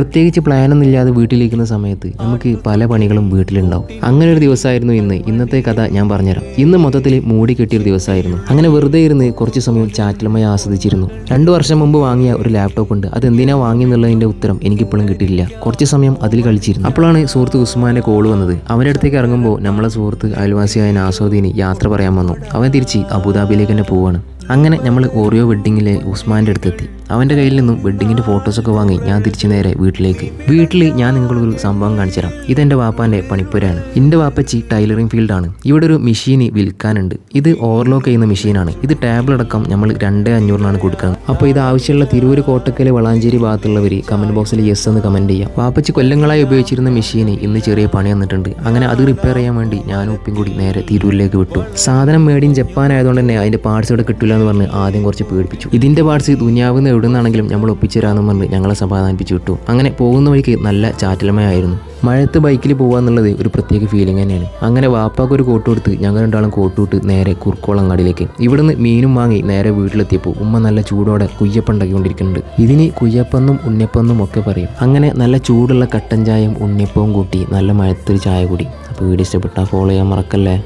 പ്രത്യേകിച്ച് പ്ലാനൊന്നും ഇല്ലാതെ വീട്ടിലിരിക്കുന്ന സമയത്ത് നമുക്ക് പല പണികളും വീട്ടിലുണ്ടാവും. അങ്ങനെ ഒരു ദിവസമായിരുന്നു ഇന്ന്. ഇന്നത്തെ കഥ ഞാൻ പറഞ്ഞുതരാം. ഇന്ന് മൊത്തത്തിൽ മൂടി കെട്ടിയൊരു ദിവസമായിരുന്നു. അങ്ങനെ വെറുതെ ഇരുന്ന് കുറച്ച് സമയം ചാറ്റലമായി ആസ്വദിച്ചിരുന്നു. 2 വർഷം മുമ്പ് വാങ്ങിയ ഒരു ലാപ്ടോപ്പ് ഉണ്ട്. അത് എന്തിനാ വാങ്ങിയെന്നുള്ളതിന്റെ ഉത്തരം എനിക്കിപ്പോഴും കിട്ടിയില്ല. കുറച്ച് സമയം അതിൽ കളിച്ചിരുന്നു. അപ്പോഴാണ് സുഹൃത്ത് ഉസ്മാന്റെ കോള് വന്നത്. അവൻ്റെ അടുത്തേക്ക് ഇറങ്ങുമ്പോൾ നമ്മളെ സുഹൃത്ത് അയൽവാസിയായ നാസോദീന് യാത്ര പറയാൻ വന്നു. അവൻ തിരിച്ച് അബുദാബിയിലേക്ക് തന്നെ പോവാണ്. അങ്ങനെ നമ്മൾ ഓറിയോ വെഡ്ഡിങ്ങിലെ ഉസ്മാൻ്റെ അടുത്തെത്തി. അവൻ്റെ കയ്യിൽ നിന്നും വെഡ്ഡിങ്ങിൻ്റെ ഫോട്ടോസൊക്കെ വാങ്ങി ഞാൻ തിരിച്ചു നേരെ വീട്ടിൽ ഞാൻ നിങ്ങൾക്കൊരു സംഭവം കാണിച്ചു തരാം. ഇതെൻ്റെ വാപ്പാൻ്റെ പണിപ്പുരയാണ്. എൻ്റെ വാപ്പച്ചി ടൈലറിംഗ് ഫീൽഡാണ്. ഇവിടെ ഒരു മെഷീന് വിൽക്കാനുണ്ട്. ഇത് ഓവർലോക്ക് ചെയ്യുന്ന മെഷീനാണ്. ഇത് ടേബിൾ അടക്കം നമ്മൾ 2,500 കൊടുക്കണം. അപ്പോൾ ഇത് ആവശ്യമുള്ള തിരൂര്, കോട്ടക്കൽ, വളാഞ്ചേരി ഭാഗത്തുള്ളവർ കമൻറ്റ് ബോക്സിൽ യെസ് എന്ന് കമൻറ്റ് ചെയ്യാം. വാപ്പച്ചി കൊല്ലങ്ങളായി ഉപയോഗിച്ചിരുന്ന മെഷീന് ഇന്ന് ചെറിയ പണി വന്നിട്ടുണ്ട്. അങ്ങനെ അത് റിപ്പയർ ചെയ്യാൻ വേണ്ടി ഞാനും ഉപ്പയും കൂടി നേരെ തിരൂരിലേക്ക് വിട്ടു. സാധനം മേഡ് ഇൻ ജപ്പാൻ ആയതുകൊണ്ട് തന്നെ അതിൻ്റെ പാർട്സ് ഇവിടെ കിട്ടില്ല എന്ന് പറഞ്ഞ് ആദ്യം കുറച്ച് പേടിപ്പിച്ചു. ഇതിൻ്റെ പാർട്സ് ദുനിയാവിൽ നിന്ന് എവിടെ നിന്നാണെങ്കിലും നമ്മൾ ഒപ്പിച്ചുതരാമെന്ന് പറഞ്ഞ് ഞങ്ങളെ സമാധാനിപ്പിച്ചു വിട്ടു. അങ്ങനെ പോകുന്ന വഴിക്ക് നല്ല ചാറ്റലമയായിരുന്നു. മഴയത്ത് ബൈക്കിൽ പോകുക ഒരു പ്രത്യേക ഫീലിംഗ് തന്നെയാണ്. അങ്ങനെ വാപ്പാക്ക് ഒരു കോട്ട് കൊടുത്ത് ഞങ്ങൾ 2 കോട്ടുവിട്ട് നേരെ കുറുക്കോളങ്ങാടിയിലേക്ക്. ഇവിടുന്ന് മീനും വാങ്ങി നേരെ വീട്ടിലെത്തിയപ്പോൾ ഉമ്മ നല്ല ചൂടോടെ കുയ്യപ്പം ഉണ്ടാക്കിക്കൊണ്ടിരിക്കുന്നുണ്ട്. ഇതിന് കുയ്യപ്പെന്നും ഉണ്ണിയപ്പെന്നും ഒക്കെ പറയും. അങ്ങനെ നല്ല ചൂടുള്ള കട്ടൻ ചായയും ഉണ്ണിയപ്പവും കൂട്ടി നല്ല മഴത്തൊരു ചായ കൂടി. അപ്പോൾ വീഡിയോ ഇഷ്ടപ്പെട്ടാൽ ഫോളോ ചെയ്യാൻ മറക്കല്ലേ.